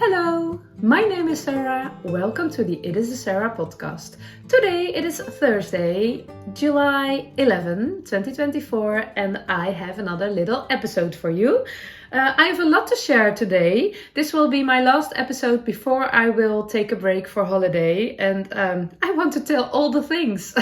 Hello, my name is Sarah. Welcome to the It is a Sarah podcast. Today it is Thursday, July 11, 2024, and I have another little episode for you. I have a lot to share today. This will be my last episode before I will take a break for holiday, and I want to tell all the things.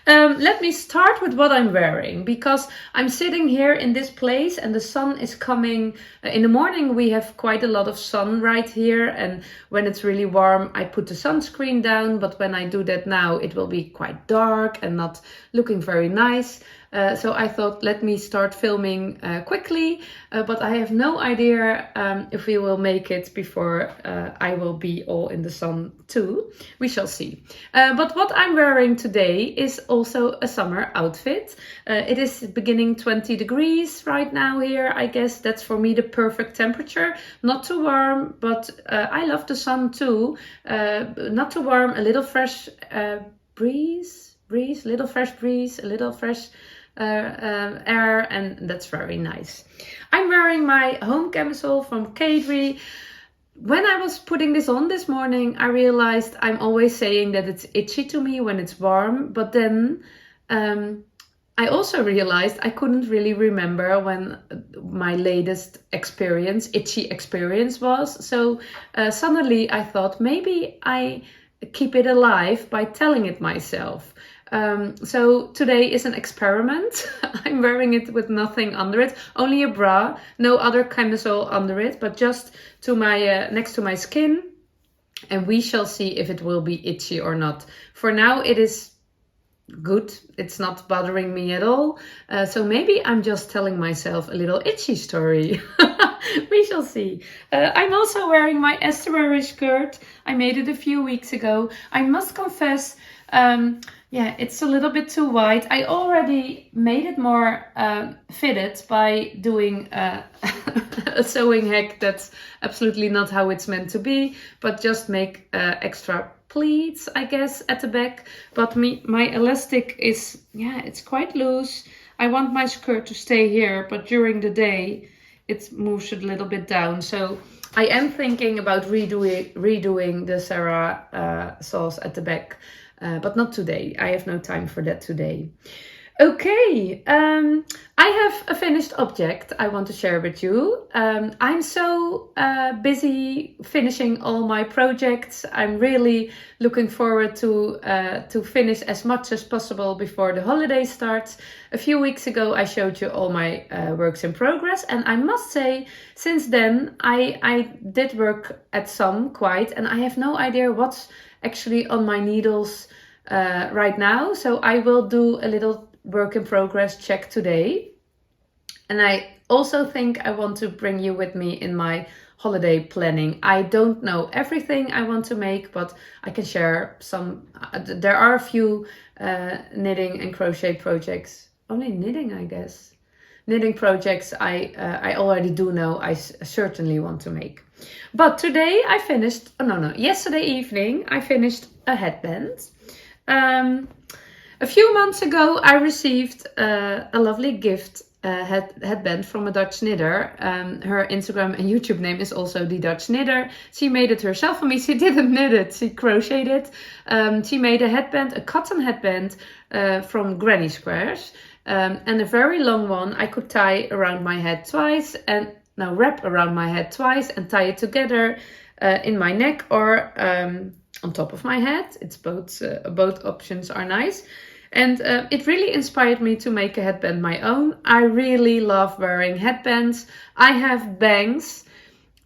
Let me start with what I'm wearing, because I'm sitting here in this place and the sun is coming. In the morning we have quite a lot of sun right here, and when it's really warm I put the sunscreen down, but when I do that now it will be quite dark and not looking very nice. So I thought, let me start filming quickly, but I have no idea if we will make it before I will be all in the sun too. We shall see. But what I'm wearing today is also a summer outfit. It is beginning 20 degrees right now here. I guess that's for me the perfect temperature. Not too warm, but I love the sun too. Not too warm, a little fresh breeze, little fresh breeze, a little fresh air, and that's very nice. I'm wearing my home camisole from Caidree. When I was putting this on this morning, I realized I'm always saying that it's itchy to me when it's warm, but then I also realized I couldn't really remember when my latest itchy experience was. So suddenly I thought maybe I keep it alive by telling it myself. So today is an experiment. I'm wearing it with nothing under it, only a bra, no other camisole under it, but just to my next to my skin, and we shall see if it will be itchy or not. For now it is good, it's not bothering me at all, so maybe I'm just telling myself a little itchy story. We shall see. I'm also wearing my Estuary skirt. I made it a few weeks ago. I must confess, yeah, it's a little bit too wide. I already made it more fitted by doing a sewing hack that's absolutely not how it's meant to be, but just make extra pleats, I guess, at the back. But my elastic is, yeah, it's quite loose. I want my skirt to stay here, but during the day it moves a little bit down. So I am thinking about redoing the Sarah sauce at the back. But not today. I have no time for that today. Okay, I have a finished object I want to share with you. I'm so busy finishing all my projects. I'm really looking forward to finish as much as possible before the holiday starts. A few weeks ago I showed you all my works in progress, and I must say since then I did work at some quite, and I have no idea what's actually on my needles right now. So I will do a little work in progress check today. And I also think I want to bring you with me in my holiday planning. I don't know everything I want to make, but I can share some. There are a few knitting and crochet projects. Only knitting, I guess. Knitting projects I already do know I certainly want to make. But today I finished, yesterday evening I finished a headband. A few months ago I received a lovely gift headband from a Dutch knitter. Her Instagram and YouTube name is also The Dutch Knitter. She made it herself for me. She didn't knit it, she crocheted it. She made a headband, a cotton headband from granny squares. And a very long one I could tie around my head twice, and now wrap around my head twice and tie it together in my neck or on top of my head. It's both options are nice. And it really inspired me to make a headband my own. I really love wearing headbands. I have bangs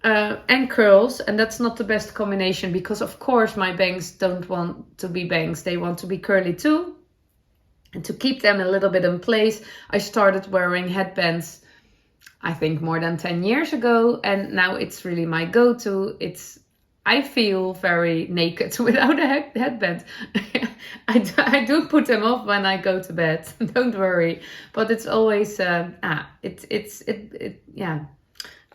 and curls, and that's not the best combination because of course my bangs don't want to be bangs. They want to be curly too. And to keep them a little bit in place, I started wearing headbands, I think more than 10 years ago. And now it's really my go-to. I feel very naked without a headband. I do put them off when I go to bed. Don't worry. But it's always, yeah.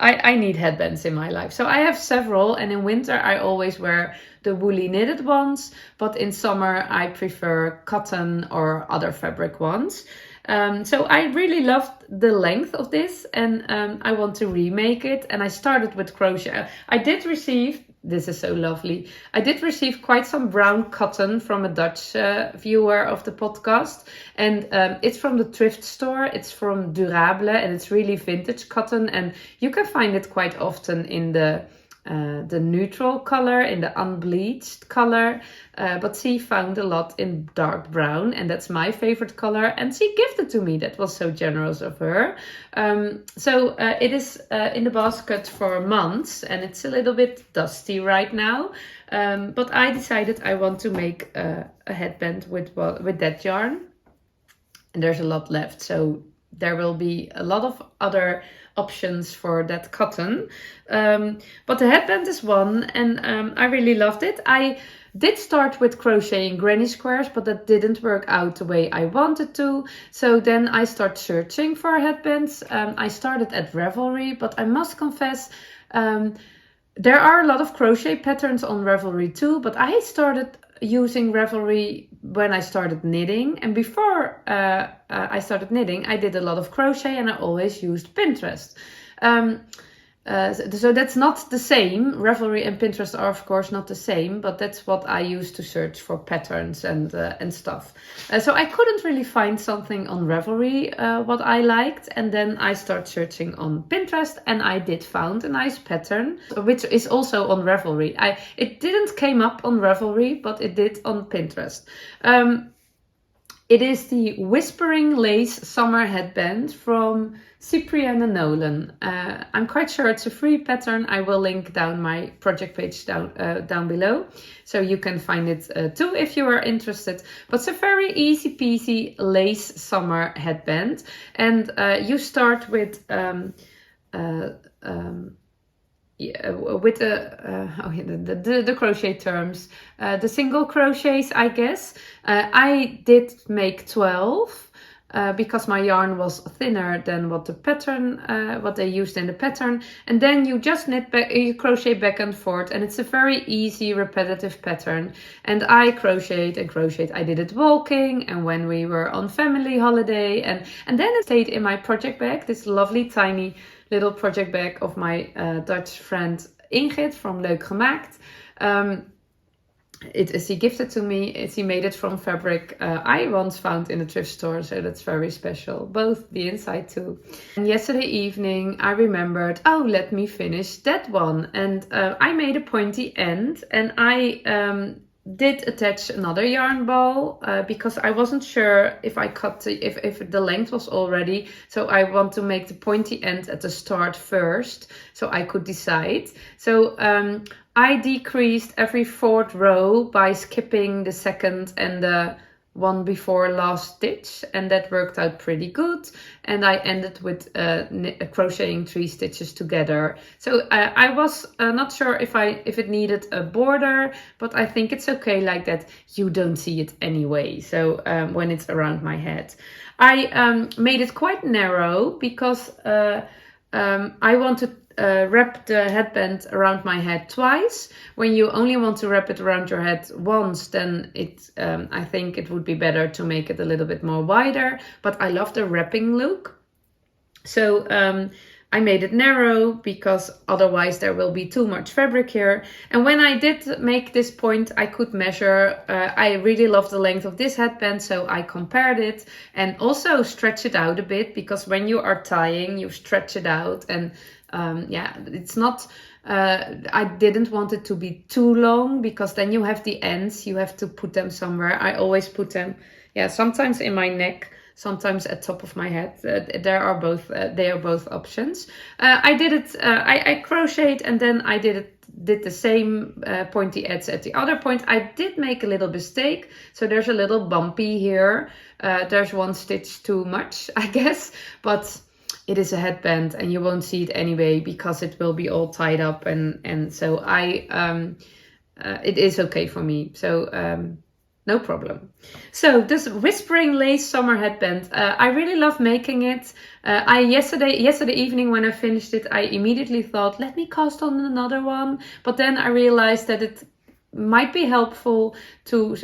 I need headbands in my life. So I have several, and in winter I always wear the woolly knitted ones, but in summer I prefer cotton or other fabric ones. So I really loved the length of this, and I want to remake it. And I started with crochet. I did receive, this is so lovely, I did receive quite some brown cotton from a Dutch viewer of the podcast. And it's from the thrift store. It's from Durable, and it's really vintage cotton. And you can find it quite often in the neutral color, in the unbleached color, but she found a lot in dark brown, and that's my favorite color, and she gifted to me. That was so generous of her. So it is in the basket for months, and it's a little bit dusty right now, but I decided I want to make a headband with that yarn, and there's a lot left, so there will be a lot of other options for that cotton. But the headband is one, and I really loved it. I did start with crocheting granny squares, but that didn't work out the way I wanted to. So then I started searching for headbands. I started at Ravelry, but I must confess, there are a lot of crochet patterns on Ravelry too, but I started using Ravelry when I started knitting, and before I started knitting, I did a lot of crochet, and I always used Pinterest. So that's not the same. Ravelry and Pinterest are of course not the same, but that's what I use to search for patterns and stuff. So I couldn't really find something on Ravelry what I liked, and then I started searching on Pinterest, and I did found a nice pattern, which is also on Ravelry. It didn't came up on Ravelry, but it did on Pinterest. It is the Whispering Lace Summer Headband from Cyprianne and Nolan. I'm quite sure it's a free pattern. I will link down my project page down below, so you can find it too if you are interested. But it's a very easy peasy lace summer headband, and you start with with the crochet terms, the single crochets, I guess. I did make 12 because my yarn was thinner than what the pattern, what they used in the pattern. And then you just you crochet back and forth, and it's a very easy repetitive pattern. And I crocheted and crocheted. I did it walking, and when we were on family holiday, and then it stayed in my project bag, this lovely tiny little project bag of my Dutch friend Ingrid from Leuk gemaakt. She gifted to me. She made it from fabric I once found in a thrift store, so that's very special. Both the inside too. And yesterday evening I remembered, oh, let me finish that one. And I made a pointy end, and I did attach another yarn ball because I wasn't sure if I cut if the length was all ready. So I want to make the pointy end at the start first, so I could decide. So I decreased every fourth row by skipping the second and the one before last stitch, and that worked out pretty good. And I ended with crocheting 3 stitches together. So I was not sure if it needed a border, but I think it's okay like that. You don't see it anyway, so when it's around my head. I made it quite narrow because I want to wrap the headband around my head twice. When you only want to wrap it around your head once, then I think it would be better to make it a little bit more wider. But I love the wrapping look, so I made it narrow because otherwise there will be too much fabric here. And when I did make this point, I could measure. I really love the length of this headband, so I compared it and also stretch it out a bit, because when you are tying, you stretch it out. And it's not, I didn't want it to be too long, because then you have the ends, you have to put them somewhere. I always put them, sometimes in my neck, sometimes at top of my head. They are both options. I did it, I crocheted, and then I did the same pointy ends at the other point. I did make a little mistake, so there's a little bumpy here. There's 1 stitch too much, I guess, but it is a headband and you won't see it anyway because it will be all tied up, and so it is okay for me. So no problem. So this Whispering Lace Summer Headband, I really love making it. Yesterday evening when I finished it, I immediately thought, let me cast on another one. But then I realized that might be helpful to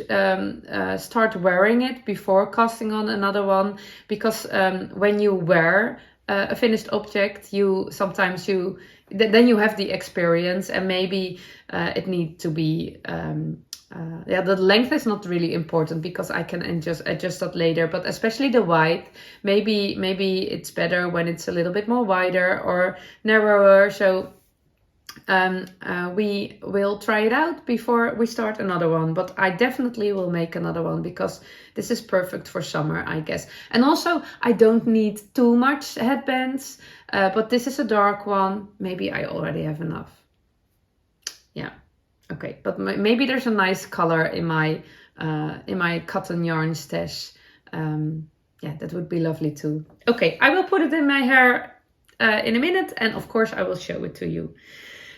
start wearing it before casting on another one, because when you wear a finished object, then you have the experience, and maybe it needs to be the length is not really important because I can adjust that later, but especially the width, maybe it's better when it's a little bit more wider or narrower. So we will try it out before we start another one, but I definitely will make another one because this is perfect for summer, I guess. And also I don't need too much headbands, but this is a dark one. Maybe I already have enough. Yeah, okay, but maybe there's a nice color in my cotton yarn stash. Yeah, that would be lovely too. Okay, I will put it in my hair in a minute, and of course I will show it to you.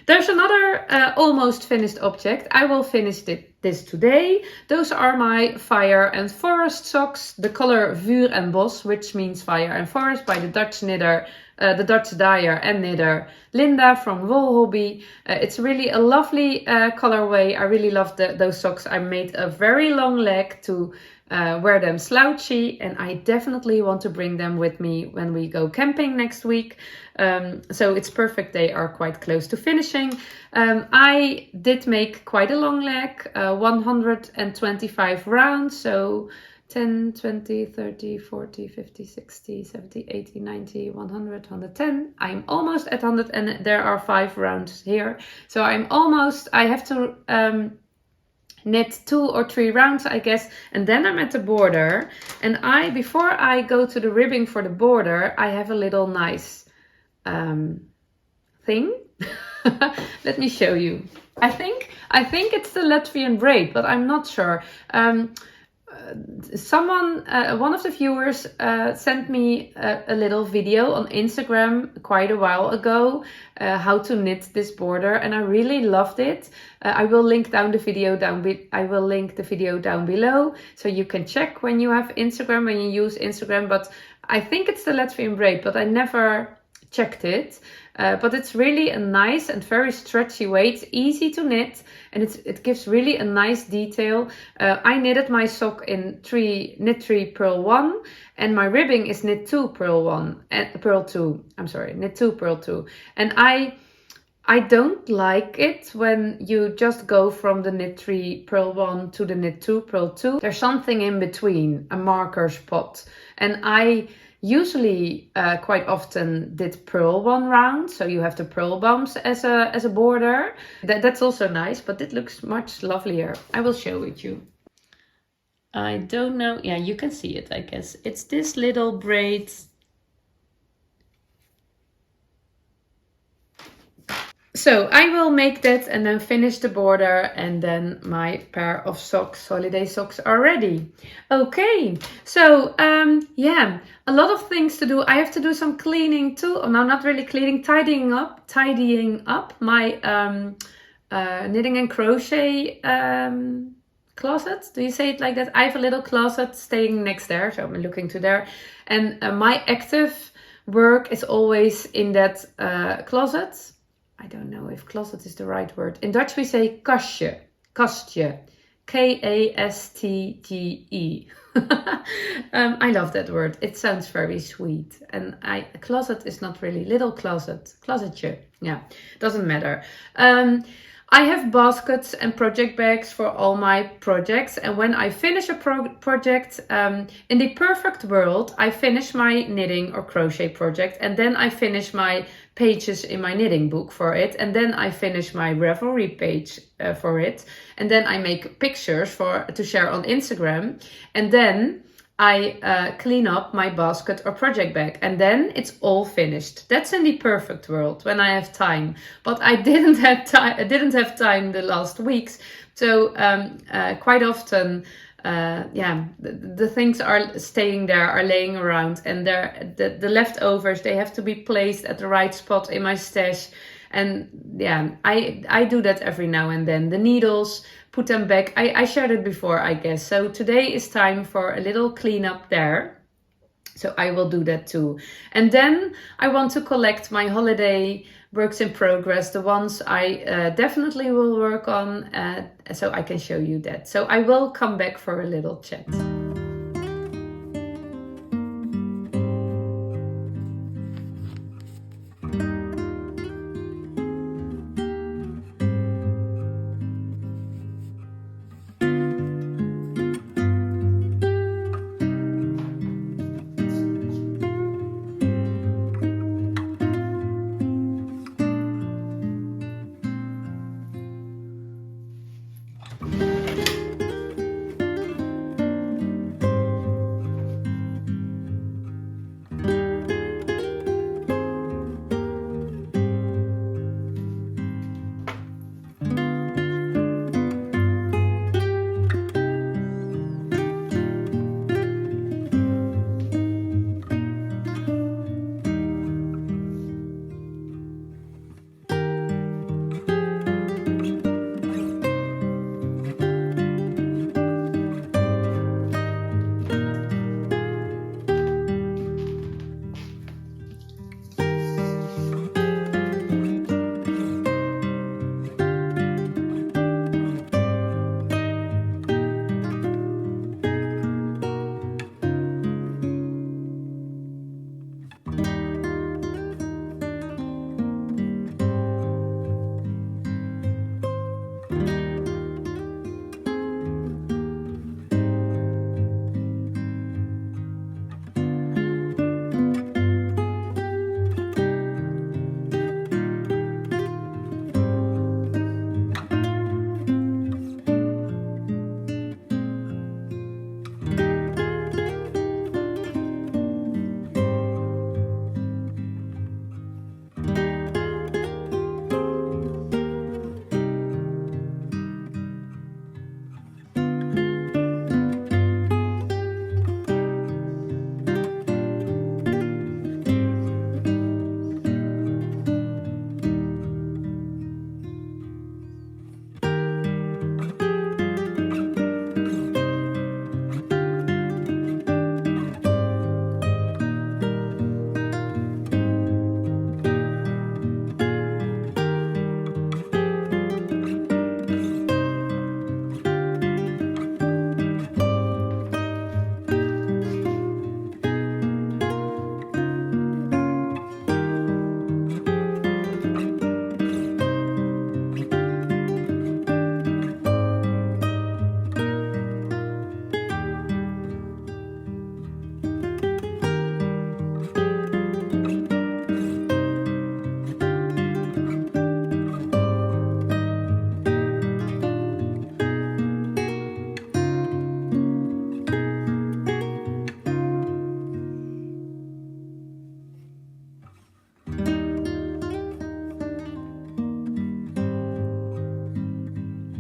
There's another almost finished object. I will finish this today. Those are my fire and forest socks. The color Vuur Bos, which means fire and forest, by the Dutch knitter, the Dutch dyer and knitter Linda from Wool Hobby. It's really a lovely colorway. I really love those socks. I made a very long leg to wear them slouchy, and I definitely want to bring them with me when we go camping next week. So it's perfect. They are quite close to finishing. I did make quite a long leg, 125 rounds, so 10, 20, 30, 40, 50, 60, 70, 80, 90, 100, 110. I'm almost at 100, and there are 5 rounds here. So I have to knit 2 or 3 rounds, I guess, and then I'm at the border. And before I go to the ribbing for the border, I have a little nice thing. Let me show you. I think it's the Latvian braid, but I'm not sure. One of the viewers sent me a little video on Instagram quite a while ago, how to knit this border, and I really loved it. I will link the video down below, so you can check when you have Instagram, when you use Instagram. But I think it's the Latvian braid, but I never checked it. But it's really a nice and very stretchy way. It's easy to knit, and it gives really a nice detail. I knitted my sock in knit 3 purl 1, and my ribbing is knit 2 purl 1 and purl 2. I'm sorry, knit 2 purl 2. And I don't like it when you just go from the knit 3 purl 1 to the knit 2 purl 2. There's something in between, a marker spot, and I usually quite often did purl 1 round, so you have the purl bumps as a border. That's also nice, but it looks much lovelier. I will show it you. I don't know. Yeah, you can see it, I guess. It's this little braid. So I will make that and then finish the border, and then my pair of socks, holiday socks, are ready. Okay, so yeah, a lot of things to do. I have to do some cleaning too. Oh, no, not really cleaning, tidying up my knitting and crochet closet. Do you say it like that? I have a little closet staying next there, so I'm looking to there. And my active work is always in that closet. I don't know if closet is the right word. In Dutch we say kastje, kastje, Kastge. I love that word. It sounds very sweet. And closet is not really little closet, closetje. Yeah, doesn't matter. I have baskets and project bags for all my projects, and when I finish a project, in the perfect world, I finish my knitting or crochet project, and then I finish my pages in my knitting book for it, and then I finish my Ravelry page for it, and then I make pictures to share on Instagram, and then I clean up my basket or project bag, and then it's all finished. That's in the perfect world when I have time, but I didn't have time. I didn't have time the last weeks, so quite often, the things are staying there, are laying around, and the leftovers, they have to be placed at the right spot in my stash. And yeah, I do that every now and then. The needles, put them back. I shared it before, I guess. So today is time for a little cleanup there. So I will do that too. And then I want to collect my holiday works in progress, the ones I definitely will work on, so I can show you that. So I will come back for a little chat.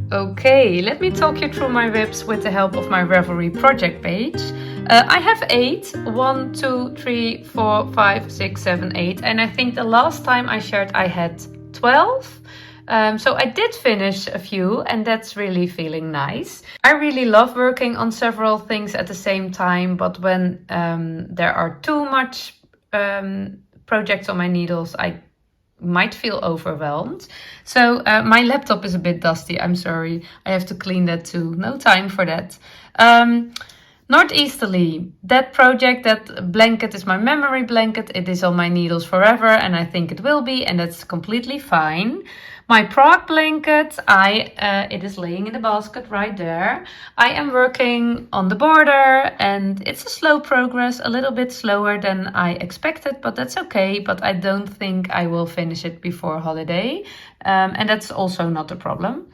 Okay, let me talk you through my WIPs with the help of my Ravelry project page. I have 8, 1, 2, 3, 4, 5, 6, 7, 8, and I think the last time I shared I had 12. So I did finish a few, and that's really feeling nice. I really love working on several things at the same time, but when there are too much projects on my needles, I might feel overwhelmed. So my laptop is a bit dusty, I'm sorry. I have to clean that too. No time for that. Northeasterly, that project, that blanket is my memory blanket. It is on my needles forever, and I think it will be, and that's completely fine. My Prague blanket, it is laying in the basket right there. I am working on the border, and it's a slow progress, a little bit slower than I expected, but that's okay. But I don't think I will finish it before holiday, and that's also not a problem.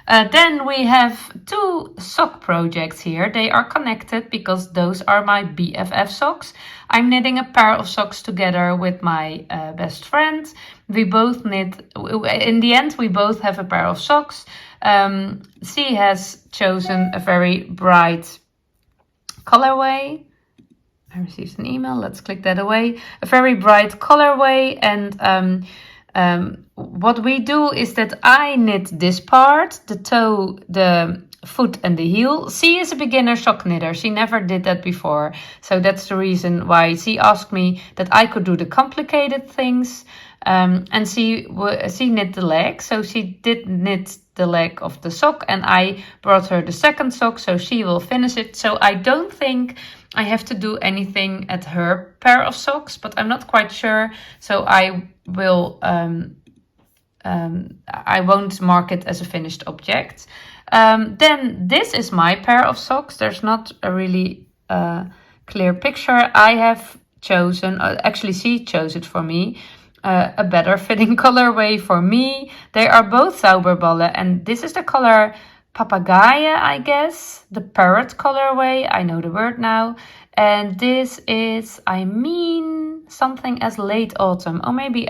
Then we have 2 sock projects here. They are connected because those are my BFF socks. I'm knitting a pair of socks together with my best friend. We both knit, in the end we both have a pair of socks. She has chosen a very bright colorway. I received an email, let's click that away. A very bright colorway, and what we do is that I knit this part, the toe, the foot and the heel. She is a beginner sock knitter. She never did that before. So that's the reason why she asked me that I could do the complicated things. And she knit the leg. So she did knit the leg of the sock, and I brought her the second sock, so she will finish it. So I don't think I have to do anything at her pair of socks, but I'm not quite sure. So I will I won't mark it as a finished object. Then this is my pair of socks. There's not a really clear picture. I have chosen, actually she chose it for me, a better fitting colorway for me. They are both Zauberballen, and this is the color Papagaye, I guess, the parrot colorway. I know the word now. And this is, I mean, something as late autumn. Or maybe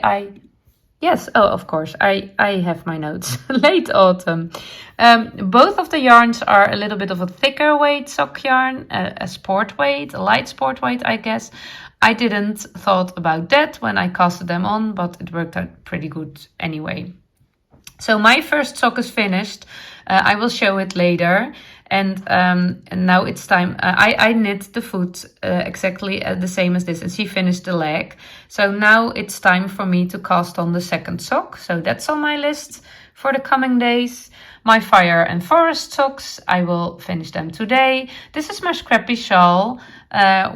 yes, oh, of course, I have my notes. Late autumn. Both of the yarns are a little bit of a thicker weight sock yarn, a sport weight, a light sport weight, I guess. I didn't thought about that when I casted them on, but it worked out pretty good anyway. So my first sock is finished. I will show it later. And now it's time. I knit the foot exactly the same as this, and she finished the leg. So now it's time for me to cast on the second sock. So that's on my list for the coming days. My fire and forest socks, I will finish them today. This is my scrappy shawl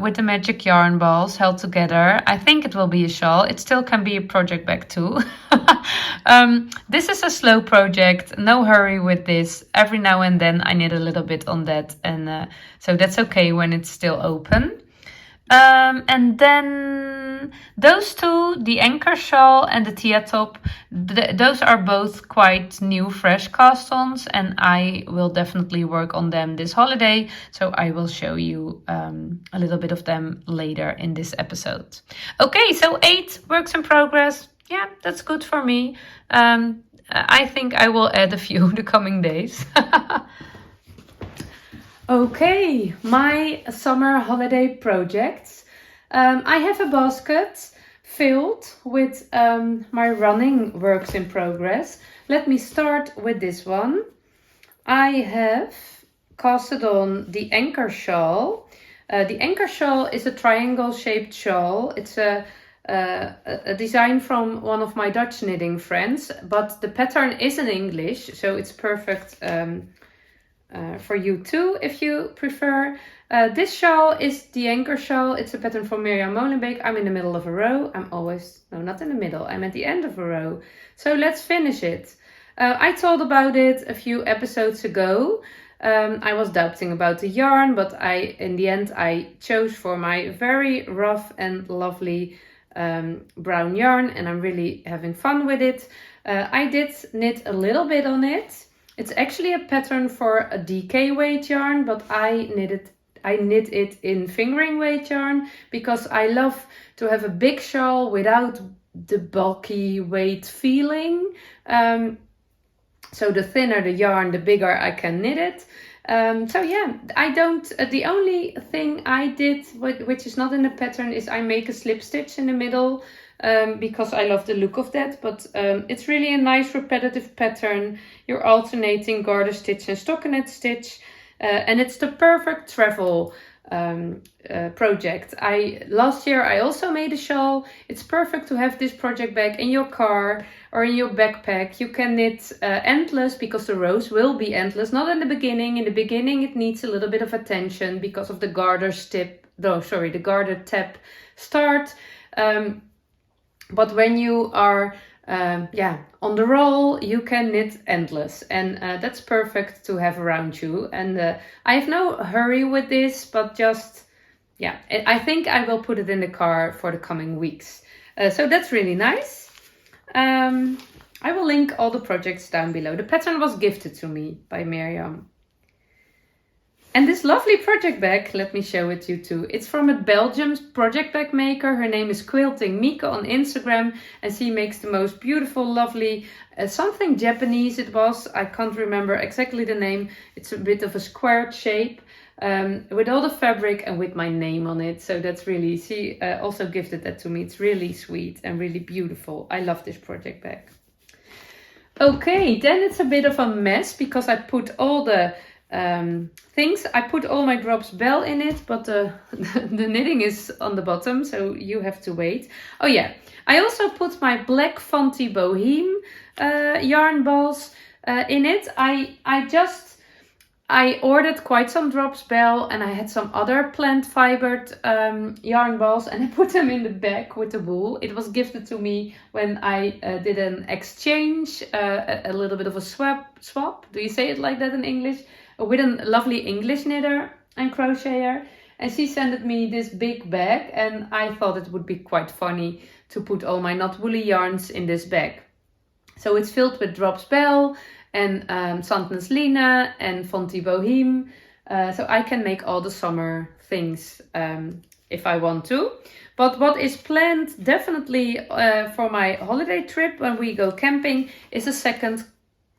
with the magic yarn balls held together. I think it will be a shawl. It still can be a project bag too. This is a slow project. No hurry with this. Every now and then I knit a little bit on that. And so that's okay when it's still open. And then those two, the anchor shawl and the Thea top, those are both quite new, fresh cast-ons, and I will definitely work on them this holiday. So I will show you a little bit of them later in this episode. Okay, so 8 works in progress. Yeah, that's good for me. I think I will add a few the coming days. Okay, my summer holiday projects. I have a basket filled with my running works in progress. Let me start with this one. I have casted on the anchor shawl. The anchor shawl is a triangle shaped shawl. It's a design from one of my Dutch knitting friends, but the pattern is in English, so it's perfect for you too, if you prefer. This shawl is the anchor shawl. It's a pattern from Mirjam Molenbeek. I'm in the middle of a row. No, not in the middle. I'm at the end of a row. So let's finish it. I told about it a few episodes ago. I was doubting about the yarn, but in the end I chose for my very rough and lovely brown yarn, and I'm really having fun with it. I did knit a little bit on it. It's actually a pattern for a DK weight yarn, but I knit it in fingering weight yarn because I love to have a big shawl without the bulky weight feeling. So the thinner the yarn, the bigger I can knit it. So yeah, the only thing I did, which is not in the pattern, is I make a slip stitch in the middle. Because I love the look of that, but it's really a nice repetitive pattern. You're alternating garter stitch and stockinette stitch, and it's the perfect travel project. Last year I also made a shawl. It's perfect to have this project bag in your car or in your backpack. You can knit endless because the rows will be endless. Not in the beginning. In the beginning it needs a little bit of attention because of the garter tab start. But when you are on the roll, you can knit endless, and that's perfect to have around you. And I have no hurry with this, but I think I will put it in the car for the coming weeks. So that's really nice. I will link all the projects down below. The pattern was gifted to me by Mirjam. And this lovely project bag, let me show it to you too. It's from a Belgian project bag maker. Her name is Quilting Mieke on Instagram. And she makes the most beautiful, lovely, something Japanese it was. I can't remember exactly the name. It's a bit of a squared shape with all the fabric and with my name on it. So that's really, she also gifted that to me. It's really sweet and really beautiful. I love this project bag. Okay, then it's a bit of a mess because I put all the things. I put all my drops bell in it, but the knitting is on the bottom, so you have to wait. Oh yeah, I also put my black Fanti Boheme yarn balls in it. I ordered quite some drops bell, and I had some other plant fibered yarn balls, and I put them in the bag with the wool. It was gifted to me when I did an exchange, a little bit of a swap. Do you say it like that in English? With a lovely English knitter and crocheter. And she sent me this big bag, and I thought it would be quite funny to put all my not woolly yarns in this bag. So it's filled with drops bell and Sandnes Line and Fanti Boheme. So I can make all the summer things if I want to. But what is planned definitely for my holiday trip when we go camping is a second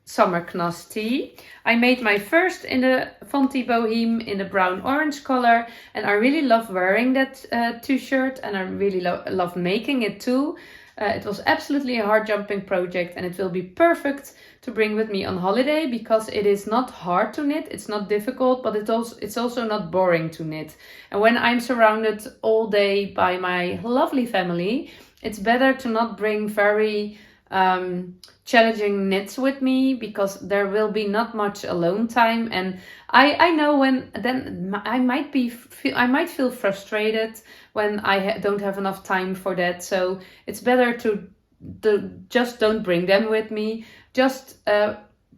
Sommerknus tee. I made my first in the Fanti Boheme in the brown orange color, and I really love wearing that t-shirt, and I really love making it too. It was absolutely a hard jumping project, and it will be perfect to bring with me on holiday because it is not hard to knit, it's not difficult, but it's also not boring to knit. And when I'm surrounded all day by my lovely family, it's better to not bring very challenging knits with me because there will be not much alone time, and I know when then I might feel frustrated when I don't have enough time for that. So it's better to just don't bring them with me. Just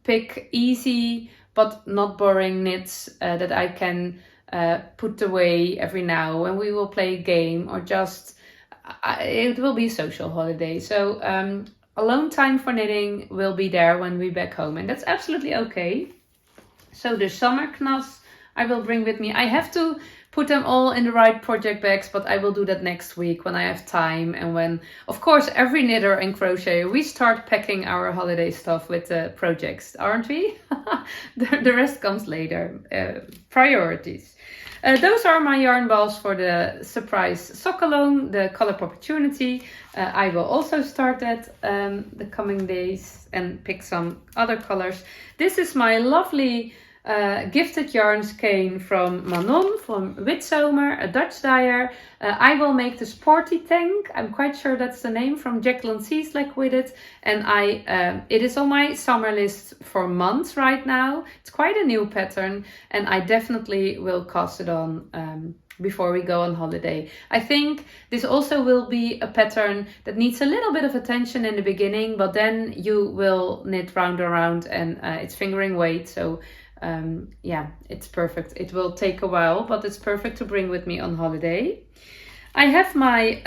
pick easy but not boring knits that I can put away every now when we will play a game, or just it will be a social holiday. So alone time for knitting will be there when we're back home, and that's absolutely okay. So the Sommerknus I will bring with me. I have to put them all in the right project bags, but I will do that next week when I have time, and when, of course, every knitter and crocheter, we start packing our holiday stuff with the projects, aren't we? The rest comes later. Priorities. Those are my yarn balls for the surprise sock along, the color opportunity. I will also start that the coming days and pick some other colors. This is my lovely gifted yarn skein from Manon, from Witzomer, a Dutch dyer. I will make the Sporti tank. I'm quite sure that's the name, from Jacqueline Cieslak with it. And it is on my summer list for months right now. It's quite a new pattern, and I definitely will cast it on before we go on holiday. I think this also will be a pattern that needs a little bit of attention in the beginning, but then you will knit round and round, and it's fingering weight. So yeah, it's perfect. It will take a while, but it's perfect to bring with me on holiday. I have my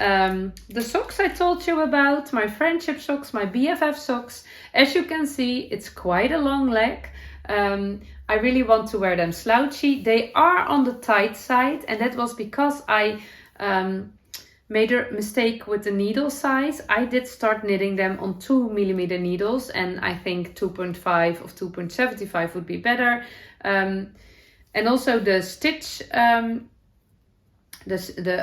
the socks I told you about, my friendship socks, my BFF socks. As you can see, it's quite a long leg. I really want to wear them slouchy. They are on the tight side, and that was because I made a mistake with the needle size. I did start knitting them on 2mm needles, and I think 2.5 or 2.75 would be better. And also the stitch, the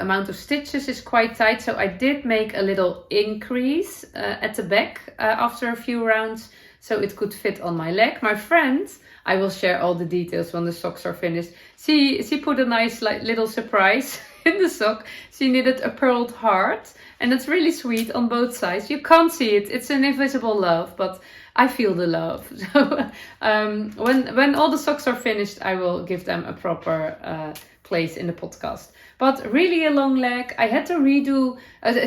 amount of stitches is quite tight, so I did make a little increase at the back after a few rounds, so it could fit on my leg. My friend, I will share all the details when the socks are finished. She put a nice little surprise in the sock. She knitted a pearled heart, and it's really sweet on both sides. You can't see it, it's an invisible love, but I feel the love. So when all the socks are finished, I will give them a proper place in the podcast. But really a long leg. I had to redo.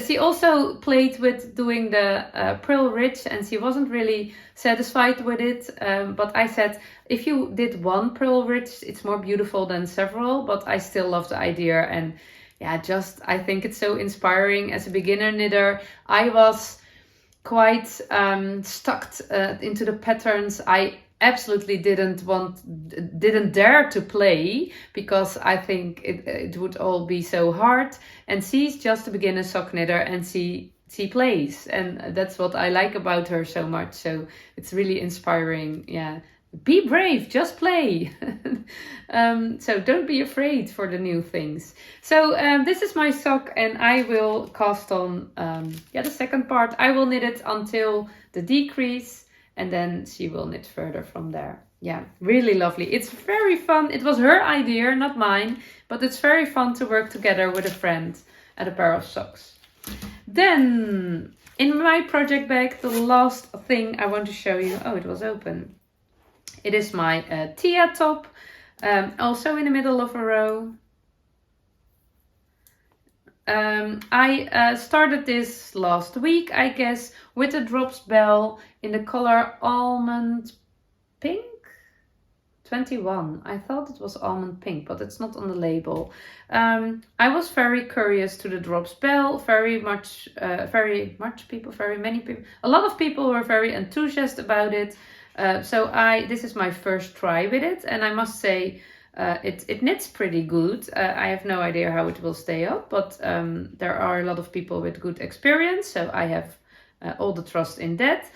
She also played with doing the Pearl Ridge, and she wasn't really satisfied with it. But I said, if you did one Pearl Ridge, it's more beautiful than several. But I still love the idea, and yeah, I think it's so inspiring. As a beginner knitter, I was quite stuck into the patterns. I absolutely didn't dare to play because I think it would all be so hard. And she's just a beginner sock knitter, and she plays, and that's what I like about her so much. So it's really inspiring. Yeah, be brave, just play. So don't be afraid for the new things. So this is my sock, and I will cast on the second part. I will knit it until the decrease, and then she will knit further from there. Yeah, really lovely. It's very fun. It was her idea, not mine, but it's very fun to work together with a friend at a pair of socks. Then, in my project bag, the last thing I want to show you, oh, it was open. It is my Thea top, also in the middle of a row. I started this last week, I guess, with a drops bell in the color almond pink. 21. I thought it was almond pink, but it's not on the label. I was very curious to the drops bell. Very many people. A lot of people were very enthusiastic about it. So this is my first try with it, and I must say it knits pretty good. I have no idea how it will stay up, but there are a lot of people with good experience, so I have all the trust in that.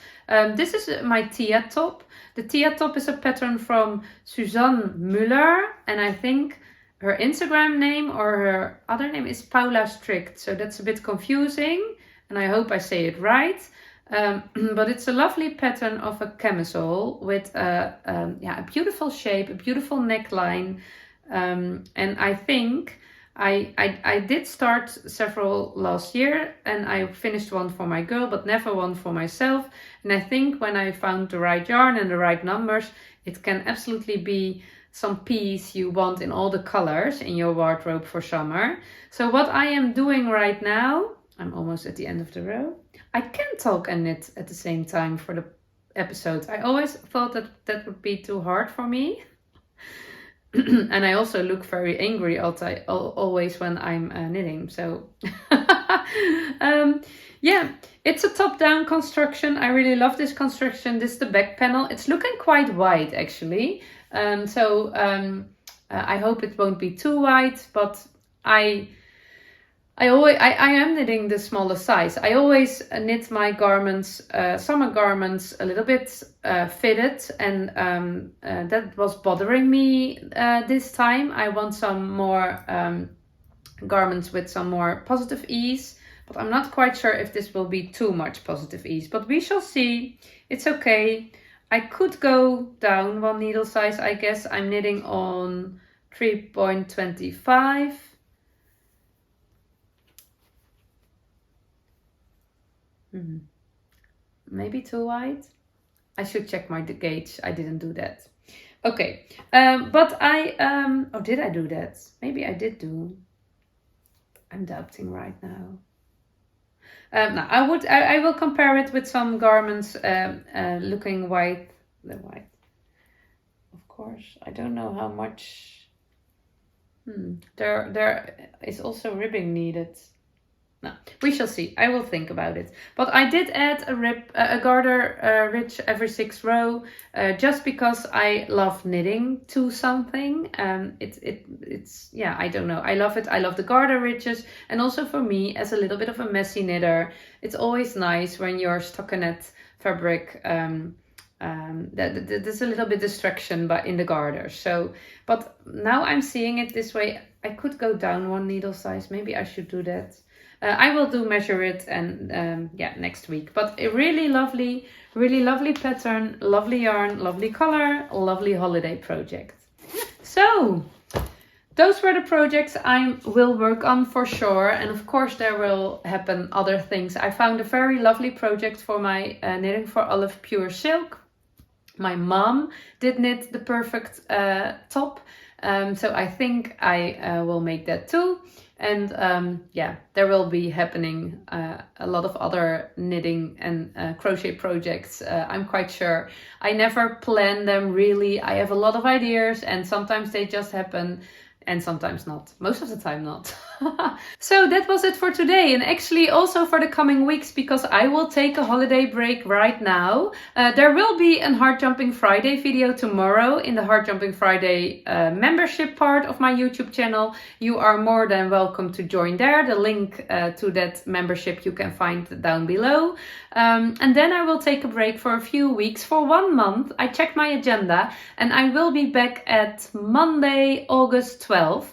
This is my Thea top. The Thea top is a pattern from Susanne Müller, and I think her Instagram name or her other name is Paula Strict, so that's a bit confusing, and I hope I say it right. But it's a lovely pattern of a camisole with a beautiful shape, a beautiful neckline, and I think I did start several last year, and I finished one for my girl, but never one for myself. And I think when I found the right yarn and the right numbers, it can absolutely be some piece you want in all the colors in your wardrobe for summer. So what I am doing right now, I'm almost at the end of the row. I can talk and knit at the same time for the episodes. I always thought that would be too hard for me. And I also look very angry always when I'm knitting. So yeah, it's a top-down construction. I really love this construction. This is the back panel. It's looking quite wide actually. I hope it won't be too wide, but I am knitting the smaller size. I always knit my garments, summer garments, a little bit fitted, and that was bothering me this time. I want some more garments with some more positive ease, but I'm not quite sure if this will be too much positive ease, but we shall see. It's okay. I could go down one needle size, I guess. I'm knitting on 3.25. Maybe too wide. I should check my gauge. I didn't do that. Okay, but oh, did I do that? Maybe I did do. I'm doubting right now. No, I will compare it with some garments looking white. The white, of course. I don't know how much. There is also ribbing needed. No, we shall see. I will think about it. But I did add a garter ridge every 6th row, just because I love knitting to something. It's yeah, I don't know. I love it. I love the garter ridges, and also for me as a little bit of a messy knitter, it's always nice when your stockinette fabric. There's a little bit distraction, but in the garter. So, but now I'm seeing it this way. I could go down one needle size. Maybe I should do that. I will measure it and yeah, next week. But a really lovely pattern, lovely yarn, lovely color, lovely holiday project. So those were the projects I will work on for sure. And of course there will happen other things. I found a very lovely project for my Knitting for Olive Pure Silk. My mom did knit the perfect top. So I think I will make that too. And yeah, there will be happening a lot of other knitting and crochet projects. I'm quite sure. I never plan them really. I have a lot of ideas and sometimes they just happen and sometimes not. Most of the time not. So that was it for today, and actually also for the coming weeks, because I will take a holiday break right now. There will be a Heart Jumping Friday video tomorrow in the Heart Jumping Friday membership part of my YouTube channel. You are more than welcome to join there. The link to that membership you can find down below. And then I will take a break for a few weeks, for 1 month. I checked my agenda and I will be back at Monday, August 12th.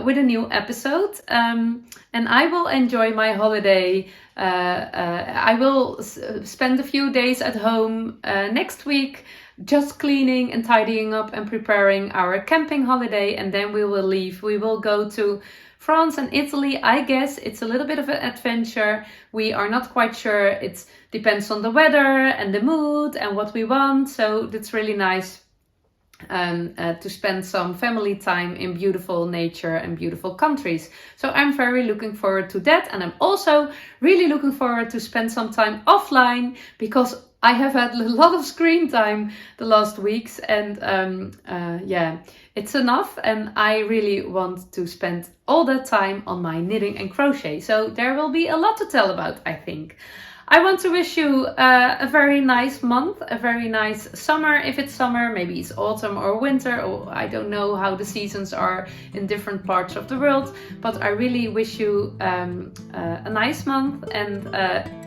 With a new episode, and I will enjoy my holiday I will spend a few days at home next week, just cleaning and tidying up and preparing our camping holiday, and then we will leave. We will go to France and Italy. I guess it's a little bit of an adventure. We are not quite sure. It depends on the weather and the mood and what we want. So it's really nice to spend some family time in beautiful nature and beautiful countries. So I'm very looking forward to that. And I'm also really looking forward to spend some time offline, because I have had a lot of screen time the last weeks, and it's enough, and I really want to spend all that time on my knitting and crochet. So there will be a lot to tell about, I think. I want to wish you a very nice month, a very nice summer. If it's summer, maybe it's autumn or winter, or I don't know how the seasons are in different parts of the world. But I really wish you a nice month, and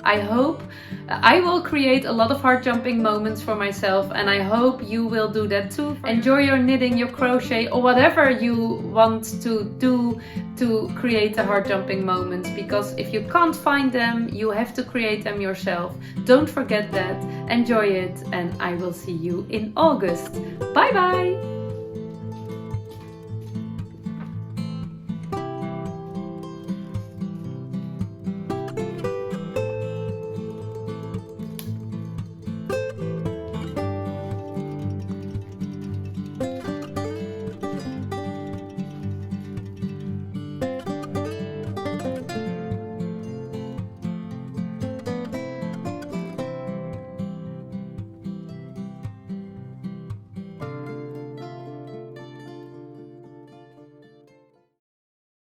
I hope I will create a lot of heart jumping moments for myself, and I hope you will do that too. Enjoy your knitting, your crochet, or whatever you want to do to create the heart jumping moments, because if you can't find them, you have to create them yourself. Don't forget that. Enjoy it, and I will see you in August. Bye bye.